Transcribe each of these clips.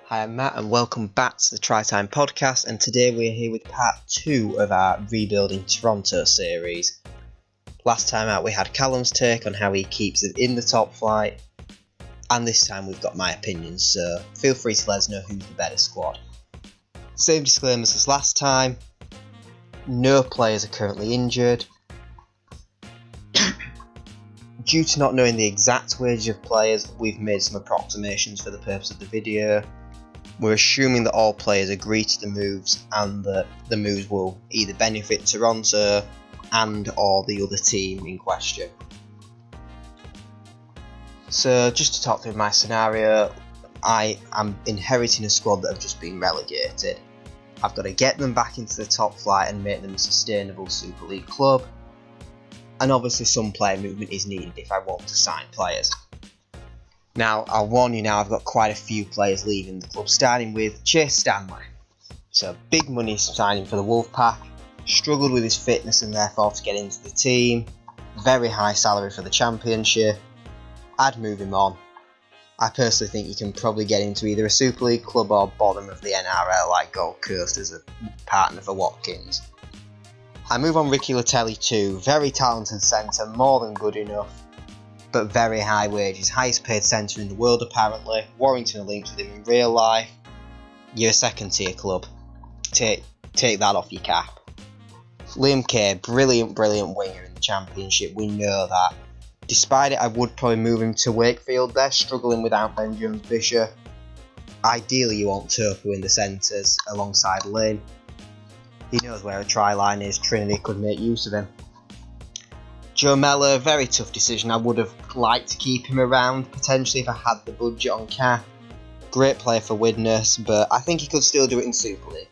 Hi, I'm Matt and welcome back to the Try Time podcast, and today we're here with part 2 of our Rebuilding Toronto series. Last time out we had Callum's take on how he keeps it in the top flight, and this time we've got my opinions, so feel free to let us know who's the better squad. Same disclaimers as last time, no players are currently injured. Due to not knowing the exact wages of players, we've made some approximations for the purpose of the video. We're assuming that all players agree to the moves and that the moves will either benefit Toronto and or the other team in question. So just to talk through my scenario, I am inheriting a squad that have just been relegated. I've got to get them back into the top flight and make them a sustainable Super League club. And obviously some player movement is needed if I want to sign players. Now, I'll warn you now, I've got quite a few players leaving the club, starting with Chase Stanley. So, big money signing for the Wolfpack, struggled with his fitness and therefore to get into the team, very high salary for the Championship. I'd move him on. I personally think you can probably get into either a Super League club or bottom of the NRL like Gold Coast as a partner for Watkins. I move on Ricky Latelli too, very talented centre, more than good enough, but very high wages, highest paid centre in the world apparently. Warrington are linked with him in real life. You're a second tier club. Take that off your cap. Liam Kay, brilliant winger in the Championship, we know that. Despite it, I would probably move him to Wakefield. They're struggling without Ben Jones Bishop. Ideally you want Topu in the centres alongside Lynn. He knows where a try line is, Trinity could make use of him. Joe Mellor, very tough decision. I would have liked to keep him around, potentially if I had the budget on cap. Great player for Widnes, but I think he could still do it in Super League.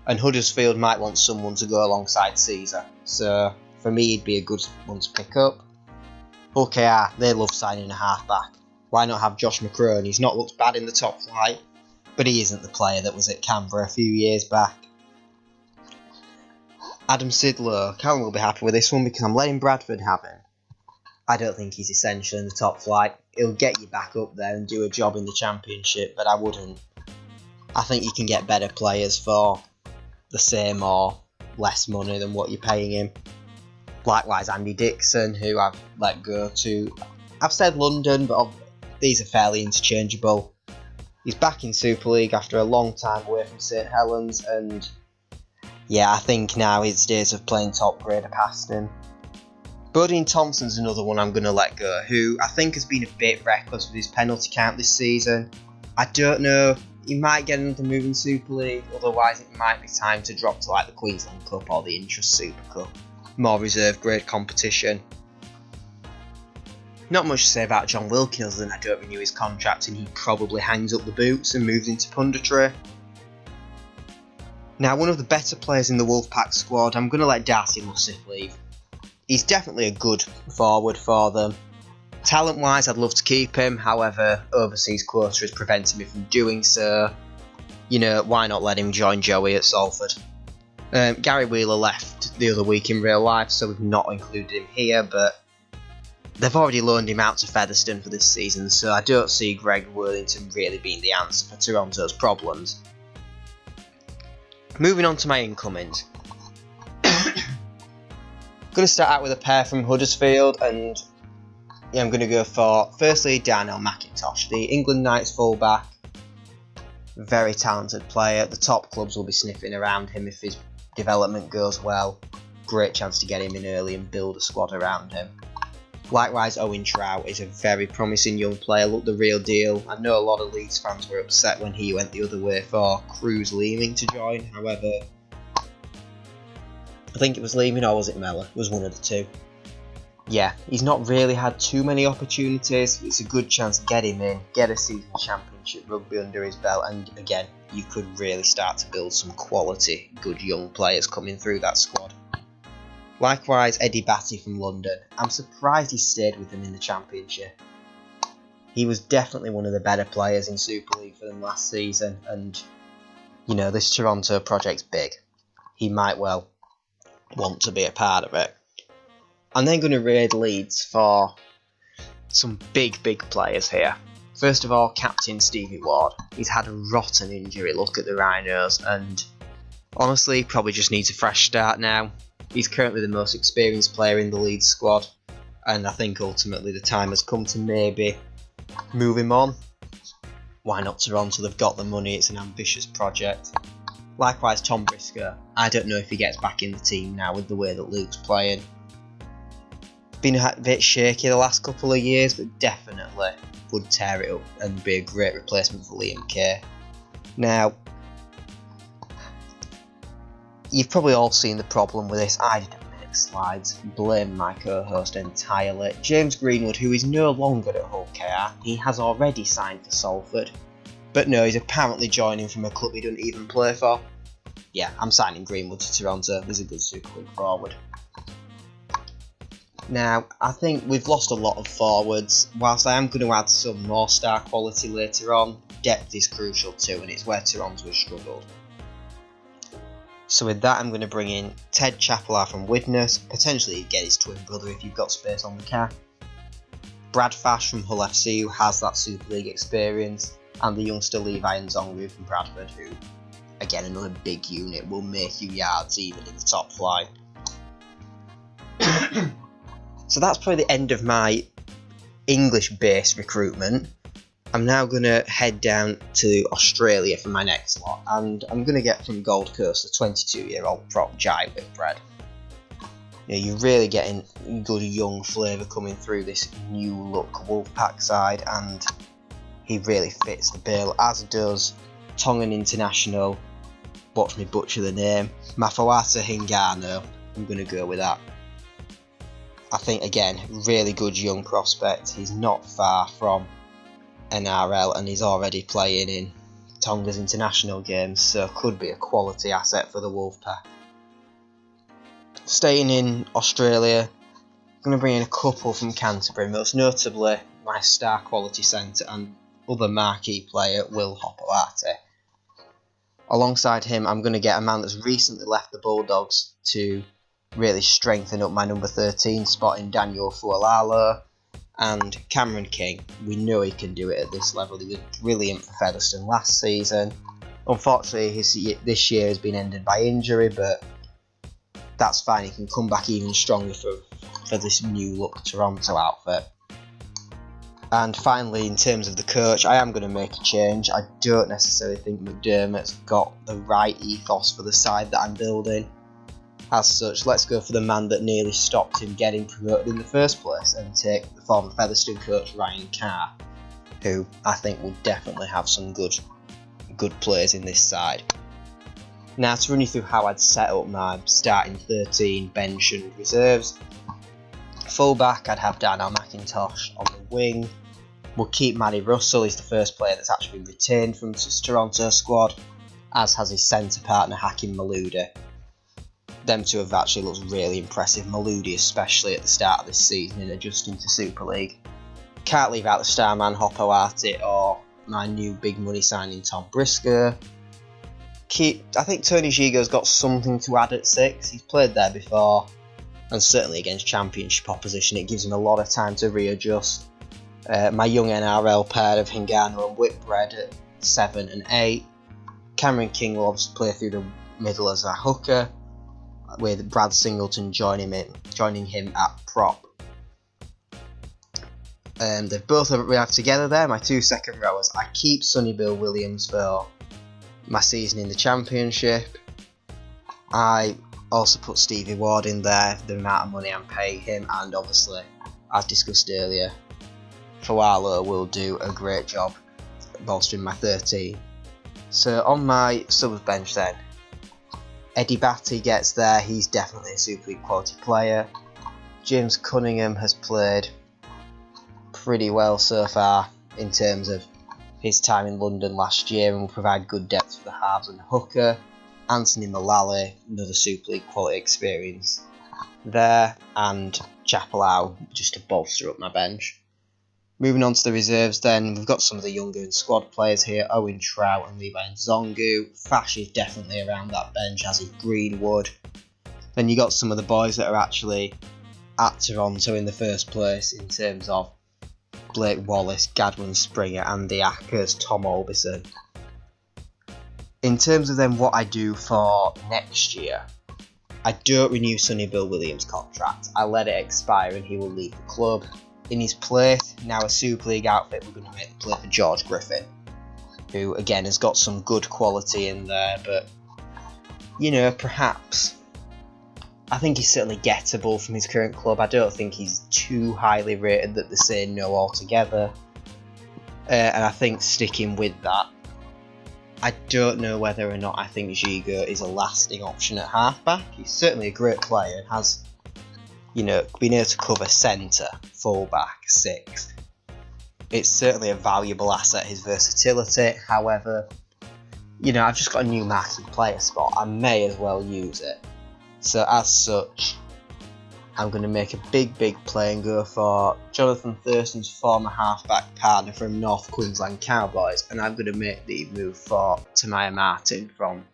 And Huddersfield might want someone to go alongside Caesar, so for me he'd be a good one to pick up. OKR, they love signing a halfback. Why not have Josh McCrone? He's not looked bad in the top flight, but he isn't the player that was at Canberra a few years back. Adam Sidlow, Callum will be happy with this one because I'm letting Bradford have him. I don't think he's essential in the top flight. He'll get you back up there and do a job in the Championship, but I wouldn't. I think you can get better players for the same or less money than what you're paying him. Likewise, Andy Dixon, who I've let go to. I've said London, but these are fairly interchangeable. He's back in Super League after a long time away from St Helens, and yeah, I think now his days of playing top grade are past him. Bodine Thompson's another one I'm going to let go, who I think has been a bit reckless with his penalty count this season. I don't know, he might get another move in Super League, otherwise it might be time to drop to like the Queensland Cup or the Intrust Super Cup. More reserve grade competition. Not much to say about John Wilkin other than I don't renew his contract and he probably hangs up the boots and moves into punditry. Now, one of the better players in the Wolfpack squad, I'm going to let Darcy Lussif leave. He's definitely a good forward for them. Talent-wise, I'd love to keep him, however, overseas quota is preventing me from doing so. You know, why not let him join Joey at Salford? Gary Wheeler left the other week in real life, so we've not included him here, but they've already loaned him out to Featherstone for this season, so I don't see Greg Worthington really being the answer for Toronto's problems. Moving on to my incomings. Going to start out with a pair from Huddersfield, and yeah, I'm going to go for, firstly, Darnell McIntosh, the England Knights fullback. Very talented player. The top clubs will be sniffing around him if his development goes well. Great chance to get him in early and build a squad around him. Likewise, Owen Trout is a very promising young player, looked the real deal. I know a lot of Leeds fans were upset when he went the other way for Cruz leaving to join, however, I think it was leaving or was it Mellor? It was one of the two. Yeah, he's not really had too many opportunities. It's a good chance to get him in, get a season Championship rugby under his belt, and again, you could really start to build some quality, good young players coming through that squad. Likewise, Eddie Batty from London. I'm surprised he stayed with them in the Championship. He was definitely one of the better players in Super League for them last season, and you know, this Toronto project's big. He might well want to be a part of it. I'm then going to raid Leeds for some big players here. First of all, captain Stevie Ward. He's had a rotten injury look at the Rhinos, and honestly, probably just needs a fresh start now. He's currently the most experienced player in the Leeds squad, and I think ultimately the time has come to maybe move him on. Why not Toronto? They've got the money, it's an ambitious project. Likewise, Tom Briscoe. I don't know if he gets back in the team now with the way that Luke's playing. Been a bit shaky the last couple of years, but definitely would tear it up and be a great replacement for Liam Kay. Now, you've probably all seen the problem with this. I didn't make slides. Blame my co-host entirely. James Greenwood, who is no longer at Hull KR, he has already signed for Salford. But no, he's apparently joining from a club he doesn't even play for. Yeah, I'm signing Greenwood to Toronto. There's a good Super League forward. Now, I think we've lost a lot of forwards. Whilst I am going to add some more star quality later on, depth is crucial too, and it's where Toronto has struggled. So with that, I'm going to bring in Ted Chapelar from Widnes, potentially get his twin brother if you've got space on the car. Brad Fash from Hull FC, who has that Super League experience, and the youngster Levi Nzongu from Bradford, who, again, another big unit, will make you yards even in the top flight. So that's probably the end of my English-based recruitment. I'm now going to head down to Australia for my next lot, and I'm going to get from Gold Coast a 22-year-old prop Jai Whitbread. You're really getting good young flavour coming through this new look Wolfpack side, and he really fits the bill, as does Tongan international, watch me butcher the name, Mafawata Hingano. I'm going to go with that. I think, again, really good young prospect. He's not far from NRL and he's already playing in Tonga's international games, so could be a quality asset for the Wolfpack. Staying in Australia, I'm going to bring in a couple from Canterbury, most notably my star quality centre and other marquee player, Will Hopoate. Alongside him, I'm going to get a man that's recently left the Bulldogs to really strengthen up my number 13 spot in Daniel Fualalo, and Cameron King. We know he can do it at this level. He was brilliant for Featherstone last season. Unfortunately, this year has been ended by injury, but that's fine. He can come back even stronger for this new look Toronto outfit. And finally, in terms of the coach, I am going to make a change. I don't necessarily think McDermott's got the right ethos for the side that I'm building. As such, let's go for the man that nearly stopped him getting promoted in the first place and take the former Featherstone coach Ryan Carr, who I think will definitely have some good players in this side. Now, to run you through how I'd set up my starting 13, bench and reserves. Fullback, I'd have Darnell McIntosh. On the wing, we'll keep Matty Russell. He's the first player that's actually been retained from his Toronto squad, as has his centre partner Hakim Malouda. Them two have actually looked really impressive, Malouda especially at the start of this season in adjusting to Super League. Can't leave out the star man Hopoate or my new big money signing Tom Briscoe. I think Tony Gigo's got something to add at 6. He's played there before, and certainly against championship opposition it gives him a lot of time to readjust. My young NRL pair of Hingano and Whitbread at 7 and 8. Cameron King will obviously play through the middle as a hooker, with Brad Singleton joining him at prop. They've both arrived together there, my 2 second rowers. I keep Sonny Bill Williams for my season in the Championship. I also put Stevie Ward in there, the amount of money I'm paying him, and obviously, as discussed earlier, Fualo will do a great job bolstering my 13. So on my subs bench then, Eddie Batty gets there, he's definitely a Super League quality player. James Cunningham has played pretty well so far in terms of his time in London last year and will provide good depth for the halves and hooker. Anthony Mullally, another Super League quality experience there, and Chapelau just to bolster up my bench. Moving on to the reserves then, we've got some of the younger and squad players here, Owen Trout and Levi Nzongu. Fash is definitely around that bench, as is Greenwood. Then you got some of the boys that are actually at Toronto in the first place in terms of Blake Wallace, Gadwin Springer, Andy Ackers, Tom Orbison. In terms of then what I do for next year, I don't renew Sonny Bill Williams' contract. I let it expire and he will leave the club. In his place, now a Super League outfit, we're going to make the play for George Griffin, who again has got some good quality in there, but you know, perhaps I think he's certainly gettable from his current club. I don't think he's too highly rated that they say no altogether, and I think sticking with that, I don't know whether or not I think Gigo is a lasting option at halfback. He's certainly a great player and has, you know, been able to cover centre, fullback, sixth. It's certainly a valuable asset, his versatility. However, you know, I've just got a new marquee player spot. I may as well use it. So as such, I'm going to make a big play and go for Jonathan Thurston's former halfback partner from North Queensland Cowboys, and I'm going to make the move for Tamaya Martin from,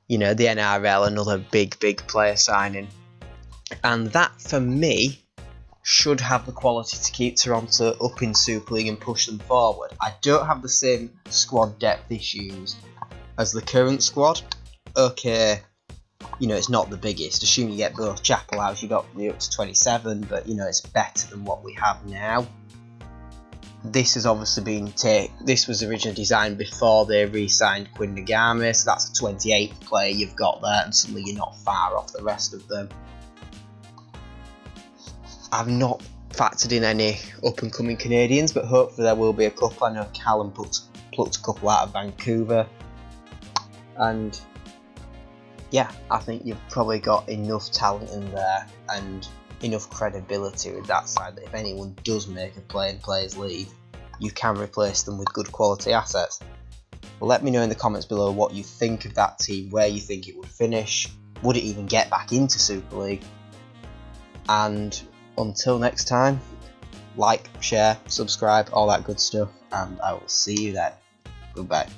you know, the NRL, another big player signing. And that, for me, should have the quality to keep Toronto up in Super League and push them forward. I don't have the same squad depth issues as the current squad. Okay, you know, it's not the biggest. Assuming you get both Chapel out, you got me up to 27, but you know, it's better than what we have now. This has obviously been this was originally designed before they re-signed Quinn Nagame, so that's a 28th player you've got there, and suddenly you're not far off the rest of them. I've not factored in any up-and-coming Canadians, but hopefully there will be a couple. I know Callum plucked a couple out of Vancouver, and yeah, I think you've probably got enough talent in there and enough credibility with that side that if anyone does make a play and players leave, you can replace them with good quality assets. Well, let me know in the comments below what you think of that team, where you think it would finish, would it even get back into Super League, and until next time, like, share, subscribe, all that good stuff, and I will see you then. Goodbye.